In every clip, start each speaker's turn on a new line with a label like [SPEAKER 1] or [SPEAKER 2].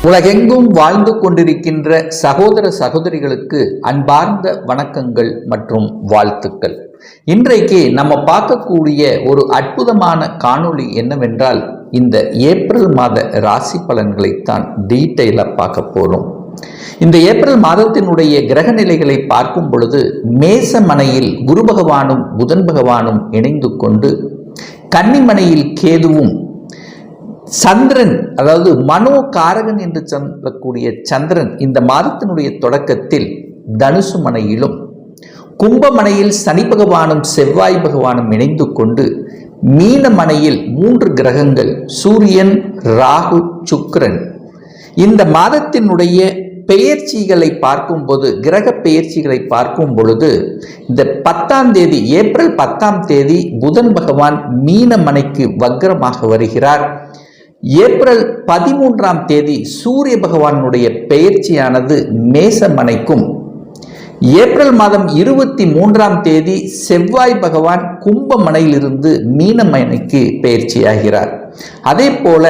[SPEAKER 1] உலகெங்கும் வாழ்ந்து கொண்டிருக்கின்ற சகோதர சகோதரிகளுக்கு அன்பார்ந்த வணக்கங்கள் மற்றும் வாழ்த்துக்கள். இன்றைக்கு நம்ம பார்க்கக்கூடிய ஒரு அற்புதமான காணொளி என்னவென்றால், இந்த ஏப்ரல் மாத ராசி பலன்களைத்தான் டீட்டெயிலாக பார்க்க போறோம். இந்த ஏப்ரல் மாதத்தினுடைய கிரக நிலைகளை பார்க்கும் பொழுது, மேசமனையில் குரு பகவானும் புதன் பகவானும் இணைந்து கொண்டு, கன்னிமனையில் கேதுவும், சந்திரன் அதாவது மனோகாரகன் என்று சொல்லக்கூடிய சந்திரன் இந்த மாதத்தினுடைய தொடக்கத்தில் தனுசு மனையிலும், கும்பமனையில் சனி பகவானும் செவ்வாய் பகவானும் இணைந்து கொண்டு, மீனமனையில் 3 கிரகங்கள் சூரியன், ராகு, சுக்கிரன். இந்த மாதத்தினுடைய பெயர்ச்சிகளை பார்க்கும்போது, கிரக பெயர்ச்சிகளை பார்க்கும் பொழுது, இந்த 10ஆம் தேதி ஏப்ரல் 10ஆம் தேதி புதன் பகவான் மீனமனைக்கு வக்ரமாக வருகிறார். ஏப்ரல் 13ஆம் தேதி சூரிய பகவானுடைய பெயர்ச்சியானது மேசமனைக்கும், ஏப்ரல் மாதம் 23ஆம் தேதி செவ்வாய் பகவான் கும்பமனையிலிருந்து மீனமனைக்கு பெயர்ச்சியாகிறார். அதே போல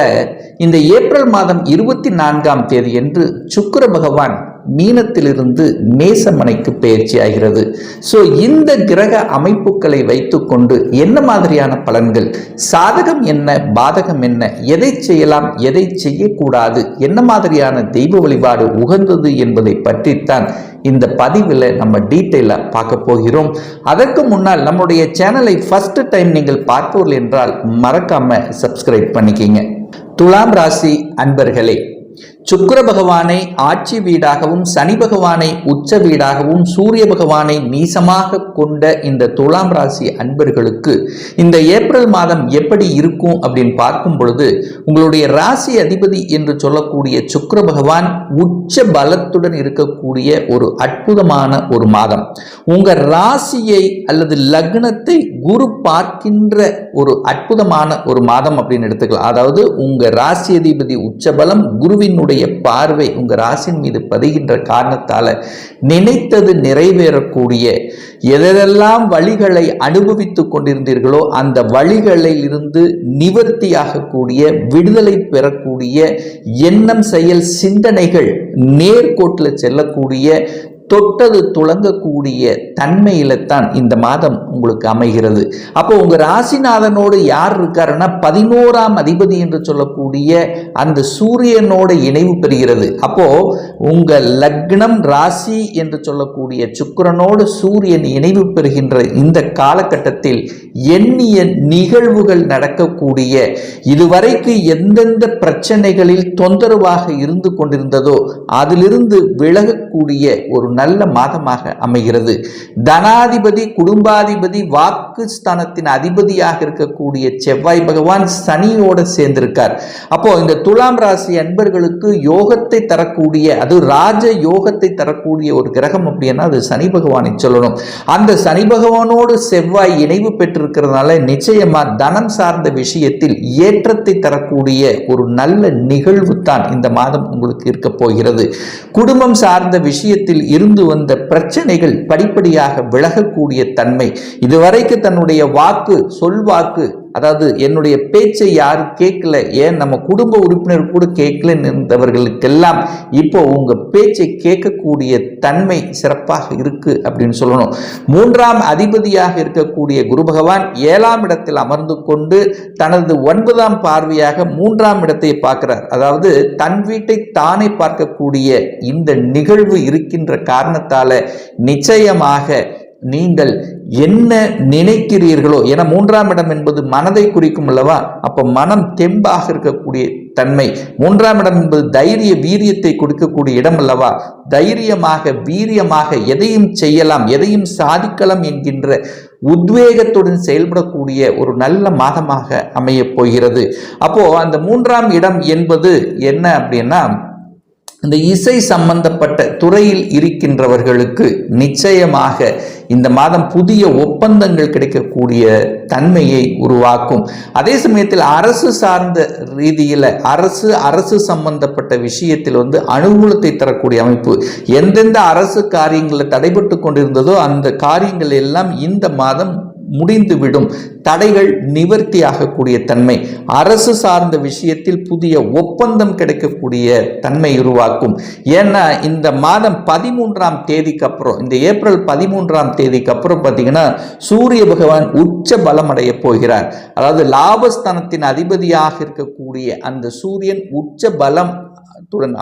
[SPEAKER 1] இந்த ஏப்ரல் மாதம் 24ஆம் தேதி என்று சுக்கிர பகவான் மீனத்திலிருந்து மேசமனைக்கு பெயர்ச்சி ஆகிறது. ஸோ இந்த கிரக அமைப்புகளை வைத்துக்கொண்டு என்ன மாதிரியான பலன்கள், சாதகம் என்ன, பாதகம் என்ன, எதை செய்யலாம், எதை செய்யக்கூடாது, என்ன மாதிரியான தெய்வ வழிபாடு உகந்தது என்பதை பற்றித்தான் இந்த பதிவில் நம்ம டீட்டெயிலாக பார்க்க போகிறோம். அதற்கு முன்னால் நம்முடைய சேனலை ஃபர்ஸ்ட் டைம் நீங்கள் பார்ப்பவர்கள் என்றால் மறக்காம சப்ஸ்கிரைப் பண்ணிக்கிங்க. துலாம் ராசி அன்பர்களே, சுக்கிர பகவானை ஆட்சி வீடாகவும், சனி பகவானை உச்ச வீடாகவும், சூரிய பகவானை நீசமாக கொண்ட இந்த துலாம் ராசி அன்பர்களுக்கு இந்த ஏப்ரல் மாதம் எப்படி இருக்கும் அப்படின்னு பார்க்கும் பொழுது, உங்களுடைய ராசி அதிபதி என்று சொல்லக்கூடிய சுக்கிர பகவான் உச்ச பலத்துடன் இருக்கக்கூடிய ஒரு அற்புதமான ஒரு மாதம். உங்க ராசியை அல்லது லக்னத்தை குரு பார்க்கின்ற ஒரு அற்புதமான ஒரு மாதம் அப்படின்னு எடுத்துக்கலாம். அதாவது உங்க ராசி அதிபதி உச்ச பலம், குருவினுடைய பார்வை உங்க ராசியின் மீது பதிகின்ற காரணத்தால நினைத்தது நிறைவேறக்கூடிய, எதெல்லாம் வழிகளை அனுபவித்துக் கொண்டிருந்தீர்களோ அந்த வழிகளில் இருந்து நிவர்த்தியாகக்கூடிய, விடுதலை பெறக்கூடிய, எண்ணம் செயல் சிந்தனைகள் நேர்கோட்டில் செல்லக்கூடிய, தொட்டது துளங்கக்கூடிய தன்மையில தான் இந்த மாதம் உங்களுக்கு அமைகிறது. அப்போ உங்க ராசிநாதனோடு யார் இருக்காருன்னா 11ஆம் அதிபதி என்று சொல்லக்கூடிய அந்த சூரியனோட இணைவு பெறுகிறது. அப்போ உங்க லக்னம் ராசி என்று சொல்லக்கூடிய சுக்கிரனோடு சூரியன் இணைவு பெறுகின்ற இந்த காலகட்டத்தில் எண்ணிய நிகழ்வுகள் நடக்கக்கூடிய, இதுவரைக்கு எந்தெந்த பிரச்சனைகளில் தொந்தரவாக இருந்து கொண்டிருந்ததோ அதிலிருந்து விலகக்கூடிய ஒரு நல்ல மாதமாக அமைகிறது. தனாதிபதி, குடும்பாதிபதி, வாக்கு ஸ்தானத்தின் அதிபதியாக இருக்கக்கூடிய செவ்வாய் பகவான் சனியோட சேர்ந்திருக்கார். அப்போ இந்த துலாம் ராசி அன்பர்களுக்கு யோகத்தை தரக்கூடிய, அது ராஜ யோகத்தை தரக்கூடிய ஒரு கிரகம் அப்படின்னா அது சனி பகவானை சொல்லணும். அந்த சனி பகவானோடு செவ்வாய் இணைவு பெற்றிருக்கிறதுனால நிச்சயமா தனம் சார்ந்த விஷயத்தில் ஏற்றத்தை தரக்கூடிய ஒரு நல்ல நிகழ்வு தான் இந்த மாதம் உங்களுக்கு இருக்க போகிறது. குடும்பம் சார்ந்த விஷயத்தில் இருந்து வந்த பிரச்சனைகள் படிப்படியாக விலகக்கூடிய தன்மை, இதுவரைக்கு தன்னுடைய வாக்கு, சொல்வாக்கு, அதாவது என்னுடைய பேச்சை யாரும் கேட்கல, ஏன் நம்ம குடும்ப உறுப்பினர் கூட கேட்கல இருந்தவர்களுக்கெல்லாம் இப்போ உங்க பேச்சை கேட்கக்கூடிய தன்மை சிறப்பாக இருக்கு அப்படின்னு சொல்லணும். 3ஆம் அதிபதியாக இருக்கக்கூடிய குரு பகவான் 7ஆம் இடத்தில் அமர்ந்து கொண்டு தனது 9ஆம் பார்வையாக 3ஆம் இடத்தை பார்க்கிறார். அதாவது தன் வீட்டை தானே பார்க்கக்கூடிய இந்த நிகழ்வு இருக்கின்ற காரணத்தால நிச்சயமாக நீங்கள் என்ன நினைக்கிறீர்களோ, என 3ஆம் இடம் என்பது மனதை குறிக்கும் அல்லவா, அப்ப மனம் தெம்பாக இருக்கக்கூடிய தன்மை. 3ஆம் இடம் என்பது தைரிய வீரியத்தை கொடுக்கக்கூடிய இடம் அல்லவா, தைரியமாக வீரியமாக எதையும் செய்யலாம், எதையும் சாதிக்கலாம் என்கின்ற உத்வேகத்துடன் செயல்படக்கூடிய ஒரு நல்ல மாதமாக அமைய போகிறது. அப்போ அந்த 3ஆம் இடம் என்பது என்ன அப்படின்னா, இந்த இசை சம்பந்தப்பட்ட துறையில் இருக்கின்றவர்களுக்கு நிச்சயமாக இந்த மாதம் புதிய ஒப்பந்தங்கள் கிடைக்கக்கூடிய தன்மையை உருவாக்கும். அதே சமயத்தில் அரசு சார்ந்த ரீதியில் அரசு சம்பந்தப்பட்ட விஷயத்தில் அனுகூலத்தை தரக்கூடிய அமைப்பு. எந்தெந்த அரசு காரியங்களில் தடைபட்டு கொண்டிருந்ததோ அந்த காரியங்கள் எல்லாம் இந்த மாதம் முடிந்துவிடும், தடைகள் நிவர்த்தியாகக்கூடிய தன்மை, அரசு சார்ந்த விஷயத்தில் புதிய ஒப்பந்தம் கிடைக்கக்கூடிய தன்மை உருவாக்கும். ஏன்னா இந்த மாதம் 13ஆம் தேதிக்கு அப்புறம், இந்த ஏப்ரல் 13ஆம் தேதிக்கு அப்புறம் பார்த்தீங்கன்னா சூரிய பகவான் உச்ச பலம் அடைய போகிறார். அதாவது லாபஸ்தானத்தின் அதிபதியாக இருக்கக்கூடிய அந்த சூரியன் உச்ச பலம்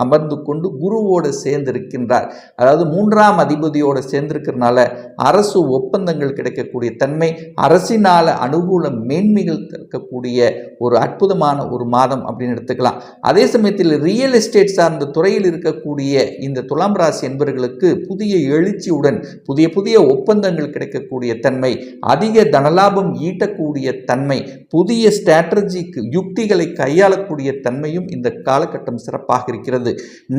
[SPEAKER 1] அமர்ந்து கொண்டு குருவோடு சேர்ந்திருக்கின்றார். அதாவது 3ஆம் அதிபதியோடு சேர்ந்திருக்கிறதுனால அரசு ஒப்பந்தங்கள் கிடைக்கக்கூடிய தன்மை, அரசினால அனுகூல மேன்மைகள் இருக்கக்கூடிய ஒரு அற்புதமான ஒரு மாதம் அப்படின்னு எடுத்துக்கலாம். அதே சமயத்தில் ரியல் எஸ்டேட் சார்ந்த துறையில் இருக்கக்கூடிய இந்த துலாம் ராசி என்பவர்களுக்கு புதிய எழுச்சியுடன் புதிய ஒப்பந்தங்கள் கிடைக்கக்கூடிய தன்மை, அதிக தனலாபம் ஈட்டக்கூடிய தன்மை, புதிய ஸ்ட்ராட்டஜிக் யுக்திகளை கையாளக்கூடிய தன்மையும் இந்த காலகட்டம் சிறப்பாக இருக்கிறது.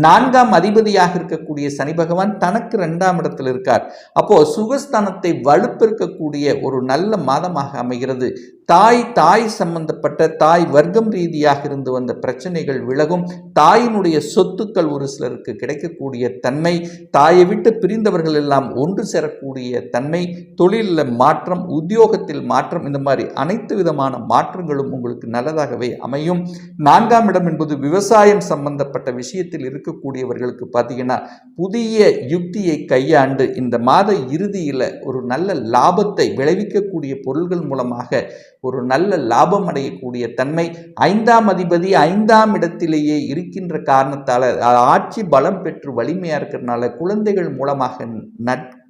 [SPEAKER 1] 4ஆம் அதிபதியாக இருக்கக்கூடிய சனி பகவான் தனக்கு 2ஆம் இடத்தில் இருக்கார். அப்போ சுகஸ்தானத்தை வலுப்பெருக்கக்கூடிய ஒரு நல்ல மாதமாக அமைகிறது. தாய் சம்பந்தப்பட்ட தாய் வர்க்கம் ரீதியாக இருந்து வந்த பிரச்சனைகள் விலகும். தாயினுடைய சொத்துக்கள் ஒரு சிலருக்கு கிடைக்கக்கூடிய தன்மை, தாயை விட்டு பிரிந்தவர்கள் எல்லாம் ஒன்று சேரக்கூடிய தன்மை, தொழிலில் மாற்றம், உத்தியோகத்தில் மாற்றம், இந்த மாதிரி அனைத்து விதமான மாற்றங்களும் உங்களுக்கு நல்லதாகவே அமையும். 4ஆம் இடம் என்பது விவசாயம் சம்பந்தப்பட்ட விஷயத்தில் இருக்கக்கூடியவர்களுக்கு பார்த்தீங்கன்னா புதிய யுக்தியை கையாண்டு இந்த மாத இறுதியில் ஒரு நல்ல லாபத்தை விளைவிக்கக்கூடிய பொருள்கள் மூலமாக ஒரு நல்ல லாபம் அடையக்கூடிய தன்மை. 5ஆம் அதிபதி 5ஆம் இடத்திலேயே இருக்கின்ற காரணத்தால் ஆட்சி பலம் பெற்று வலிமையாக இருக்கிறதுனால குழந்தைகள் மூலமாக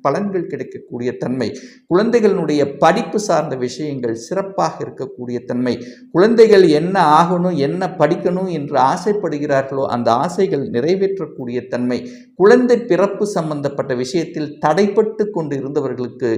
[SPEAKER 1] பலன்கள் கிடைக்கக்கூடிய தன்மை, குழந்தைகளுடைய படிப்பு சார்ந்த விஷயங்கள் சிறப்பாக இருக்கக்கூடிய தன்மை, குழந்தைகள் என்ன ஆகணும் என்ன படிக்கணும் என்று ஆசைப்படுகிறார்களோ அந்த ஆசைகள் நிறைவேற்றக்கூடிய தன்மை, குழந்தை பிறப்பு சம்பந்தப்பட்ட விஷயத்தில் தடைப்பட்டு கொண்டு இருந்தவர்களுக்கு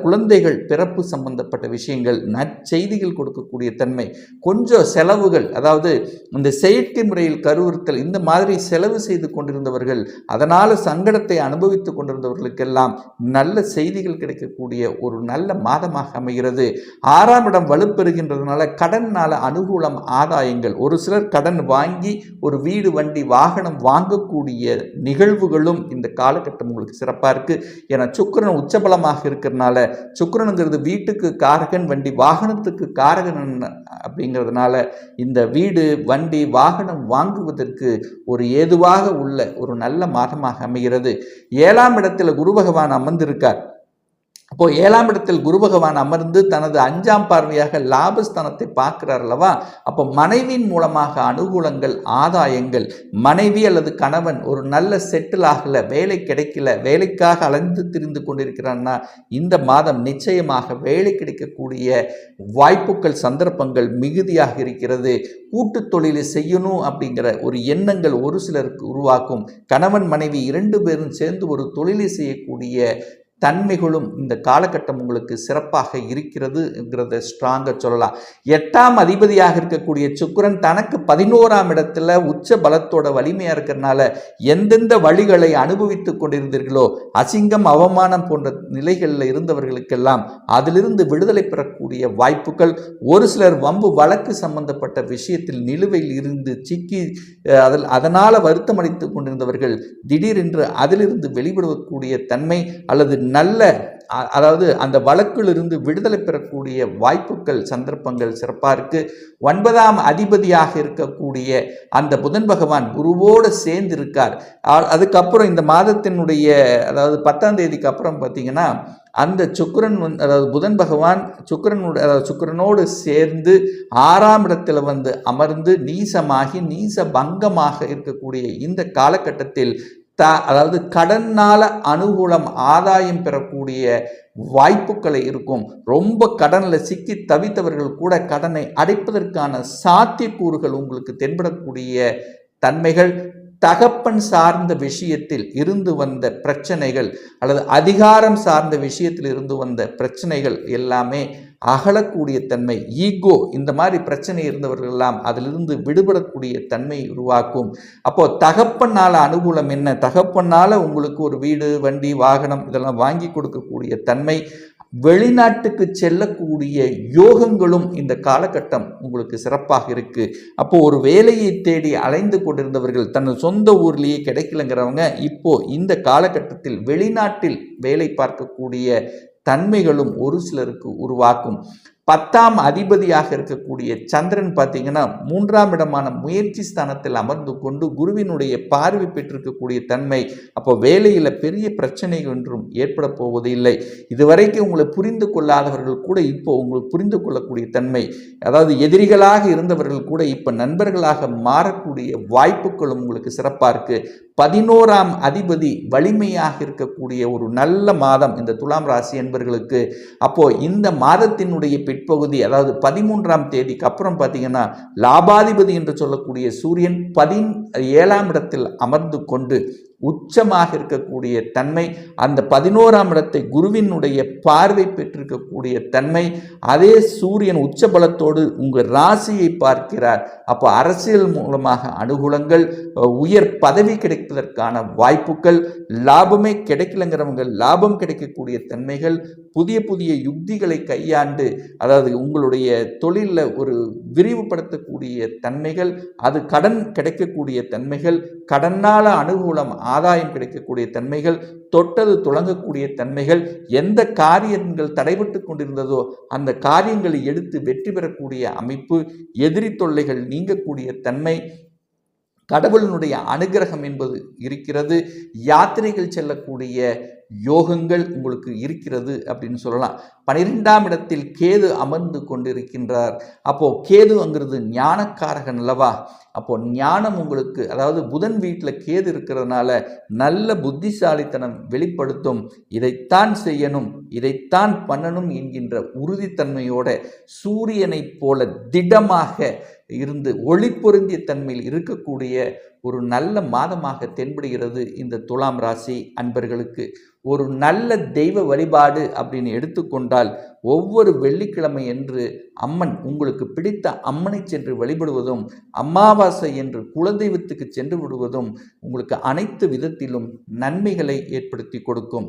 [SPEAKER 1] குழந்தைகள் பிறப்பு சம்பந்தப்பட்ட விஷயங்கள் நற்செய்திகள் கொடுக்கக்கூடிய தன்மை, கொஞ்சம் செலவுகள், அதாவது இந்த செயற்கை முறையில் கருவுறுத்தல் இந்த மாதிரி செலவு செய்து கொண்டிருந்தவர்கள், அதனால் சங்கடத்தை அனுபவித்துக் கொண்டிருந்தவர்களுக்கெல்லாம் நல்ல செய்திகள் கிடைக்கக்கூடிய ஒரு நல்ல மாதமாக அமைகிறது. 6ஆம் இடம் வலுப்பெறுகின்றதுனால கடனால அனுகூலம், ஆதாயங்கள், ஒரு சிலர் கடன் வாங்கி ஒரு வீடு வண்டி வாகனம் வாங்கக்கூடிய நிகழ்வுகளும் இந்த காலகட்டம் உங்களுக்கு சிறப்பாக இருக்கு. ஏன்னா சுக்கிரன் உச்சபலமாக இருக்கிறதுனால, சுக்கிரனுங்கிறது வீட்டுக்கு காரகன், வண்டி வாகனத்துக்கு காரகன் அப்படிங்கிறதுனால இந்த வீடு வண்டி வாகனம் வாங்குவதற்கு ஒரு ஏதுவாக உள்ள ஒரு நல்ல மாதமாக அமைகிறது. 7ஆம் இடத்தில் குரு பகவான் அமர்ந்திருக்கார். அப்போ 7ஆம் இடத்தில் குரு பகவான் அமர்ந்து தனது 5ஆம் பார்வையாக லாபஸ்தானத்தை பார்க்கிறார் அல்லவா. அப்போ மனைவியின் மூலமாக அனுகூலங்கள், ஆதாயங்கள், மனைவி அல்லது கணவன் ஒரு நல்ல செட்டில் ஆகல, வேலை கிடைக்கல, வேலைக்காக அலைந்து திரிந்து கொண்டிருக்கிறான்னா இந்த மாதம் நிச்சயமாக வேலை கிடைக்கக்கூடிய வாய்ப்புகள், சந்தர்ப்பங்கள் மிகுதியாக இருக்கிறது. கூட்டு தொழிலை செய்யணும் அப்படிங்கிற ஒரு எண்ணங்கள் ஒரு சிலருக்கு உருவாக்கும். கணவன் மனைவி 2 பேரும் சேர்ந்து ஒரு தொழிலை செய்யக்கூடிய தன்மைகளும் இந்த காலகட்டம் உங்களுக்கு சிறப்பாக இருக்கிறதுங்கிறத ஸ்ட்ராங்காக சொல்லலாம். 8ஆம் அதிபதியாக இருக்கக்கூடிய சுக்கிரன் தனக்கு 11ஆம் இடத்துல உச்ச பலத்தோட வலிமையாக இருக்கிறதுனால எந்தெந்த வழிகளை அனுபவித்து கொண்டிருந்தீர்களோ, அசிங்கம் அவமானம் போன்ற நிலைகளில் இருந்தவர்களுக்கெல்லாம் அதிலிருந்து விடுதலை பெறக்கூடிய வாய்ப்புகள், ஒரு சிலர் வம்பு வழக்கு சம்பந்தப்பட்ட விஷயத்தில் நிலுவையில் இருந்து சிக்கி அதனால் வருத்தமடைத்து கொண்டிருந்தவர்கள் திடீரென்று அதிலிருந்து வெளிவிடக்கூடிய தன்மை அல்லது நல்ல, அதாவது அந்த வழக்கிலிருந்து விடுதலை பெறக்கூடிய வாய்ப்புகள், சந்தர்ப்பங்கள் சிறப்பாக இருக்கு. 9ஆம் அதிபதியாக இருக்கக்கூடிய அந்த புதன் பகவான் குருவோடு சேர்ந்து இருக்கார். அதுக்கப்புறம் இந்த மாதத்தினுடைய, அதாவது 10ஆம் தேதிக்கு அப்புறம் பார்த்தீங்கன்னா அந்த சுக்கிரன் அதாவது புதன் பகவான் சுக்கிரனோடு சேர்ந்து 6ஆம் இடத்துல வந்து அமர்ந்து நீசமாகி நீச பங்கமாக இருக்கக்கூடிய இந்த காலகட்டத்தில் அதாவது கடனால அனுகூலம், ஆதாயம் பெறக்கூடிய வாய்ப்புகளை இருக்கும். ரொம்ப கடனில் சிக்கி தவித்தவர்கள் கூட கடனை அடைப்பதற்கான சாத்தியக்கூறுகள் உங்களுக்கு தென்படக்கூடிய தன்மைகள், தகப்பன் சார்ந்த விஷயத்தில் இருந்து வந்த பிரச்சனைகள் அல்லது அதிகாரம் சார்ந்த விஷயத்தில் இருந்து வந்த பிரச்சனைகள் எல்லாமே அகலக்கூடிய தன்மை, ஈகோ, இந்த மாதிரி பிரச்சனை இருந்தவர்கள் எல்லாம் அதிலிருந்து விடுபடக்கூடிய தன்மை உருவாக்கும். அப்போ தகப்பனால அனுகூலம் என்ன, தகப்பனால உங்களுக்கு ஒரு வீடு வண்டி வாகனம் இதெல்லாம் வாங்கி கொடுக்கக்கூடிய தன்மை, வெளிநாட்டுக்கு செல்லக்கூடிய யோகங்களும் இந்த காலகட்டம் உங்களுக்கு சிறப்பாக இருக்கு. அப்போ ஒரு வேலையை தேடி அலைந்து கொண்டிருந்தவர்கள், தனது சொந்த ஊர்லேயே கிடைக்கலங்கிறவங்க இப்போ இந்த காலகட்டத்தில் வெளிநாட்டில் வேலை பார்க்கக்கூடிய தன்மைகளும் ஒரு சிலருக்கு உருவாக்கும். 10ஆம் அதிபதியாக இருக்கக்கூடிய சந்திரன் பார்த்தீங்கன்னா 3ஆம் இடமான முயற்சி ஸ்தானத்தில் அமர்ந்து கொண்டு குருவினுடைய பார்வை பெற்றிருக்கக்கூடிய தன்மை. அப்போ வேலையில் பெரிய பிரச்சனை ஒன்றும் ஏற்பட போவது இல்லை. இதுவரைக்கும் உங்களை புரிந்து கொள்ளாதவர்கள் கூட இப்போ உங்களுக்கு புரிந்து கொள்ளக்கூடிய தன்மை, அதாவது எதிரிகளாக இருந்தவர்கள் கூட இப்போ நண்பர்களாக மாறக்கூடிய வாய்ப்புகளும் உங்களுக்கு சிறப்பாக இருக்கு. 11ஆம் அதிபதி வலிமையாக இருக்கக்கூடிய ஒரு நல்ல மாதம் இந்த துலாம் ராசி என்பவர்களுக்கு. அப்போ இந்த மாதத்தினுடைய பிற்பகுதி, அதாவது 13ஆம் தேதிக்கு அப்புறம் பார்த்தீங்கன்னா லாபாதிபதி என்று சொல்லக்கூடிய சூரியன் 17ஆம் இடத்தில் அமர்ந்து கொண்டு உச்சமாக இருக்கக்கூடிய தன்மை, அந்த 11ஆம் இடத்தை குருவினுடைய பார்வை பெற்றிருக்கக்கூடிய தன்மை, அதே சூரியன் உச்ச பலத்தோடு உங்கள் ராசியை பார்க்கிறார். அப்போ அரசியல் மூலமாக அனுகூலங்கள், உயர் பதவி கிடைப்பதற்கான வாய்ப்புகள், லாபமே கிடைக்கலங்கிறவங்க லாபம் கிடைக்கக்கூடிய தன்மைகள், புதிய புதிய யுக்திகளை கையாண்டு அதாவது உங்களுடைய தொழிலில் ஒரு விரிவுபடுத்தக்கூடிய தன்மைகள், அது கடன் கிடைக்கக்கூடிய தன்மைகள், கடனால் அனுகூலம் ஆதாயம் கிடைக்கக்கூடிய தன்மைகள், தொட்டது துளங்கக்கூடிய தன்மைகள், எந்த காரியங்கள் தடைபட்டு கொண்டிருந்ததோ அந்த காரியங்களை எடுத்து வெற்றி பெறக்கூடிய அமைப்பு, எதிரி தொல்லைகள் நீங்கக்கூடிய தன்மை, கடவுளினுடைய அனுகிரகம் என்பது இருக்கிறது. யாத்திரைகள் செல்லக்கூடிய யோகங்கள் உங்களுக்கு இருக்கிறது அப்படின்னு சொல்லலாம். 12ஆம் இடத்தில் கேது அமர்ந்து கொண்டிருக்கின்றார். அப்போ கேதுங்கிறது ஞானக்காரகன் அல்லவா? அப்போ ஞானம் உங்களுக்கு, அதாவது புதன் வீட்டில் கேது இருக்கிறதுனால நல்ல புத்திசாலித்தனம் வெளிப்படுத்தும். இதைத்தான் செய்யணும், இதைத்தான் பண்ணணும் என்கின்ற உறுதித்தன்மையோட சூரியனை போல திடமாக இருந்து ஒளி பொருந்திய தன்மையில் இருக்கக்கூடிய ஒரு நல்ல மாதமாக தென்படுகிறது இந்த துலாம் ராசி அன்பர்களுக்கு. ஒரு நல்ல தெய்வ வழிபாடு அப்படின்னு எடுத்துக்கொண்டால் ஒவ்வொரு வெள்ளிக்கிழமை என்று அம்மன், உங்களுக்கு பிடித்த அம்மனை சென்று வழிபடுவதும், அமாவாசை என்று குலதெய்வத்துக்கு சென்று விடுவதும் உங்களுக்கு அனைத்து விதத்திலும் நன்மைகளை ஏற்படுத்தி கொடுக்கும்.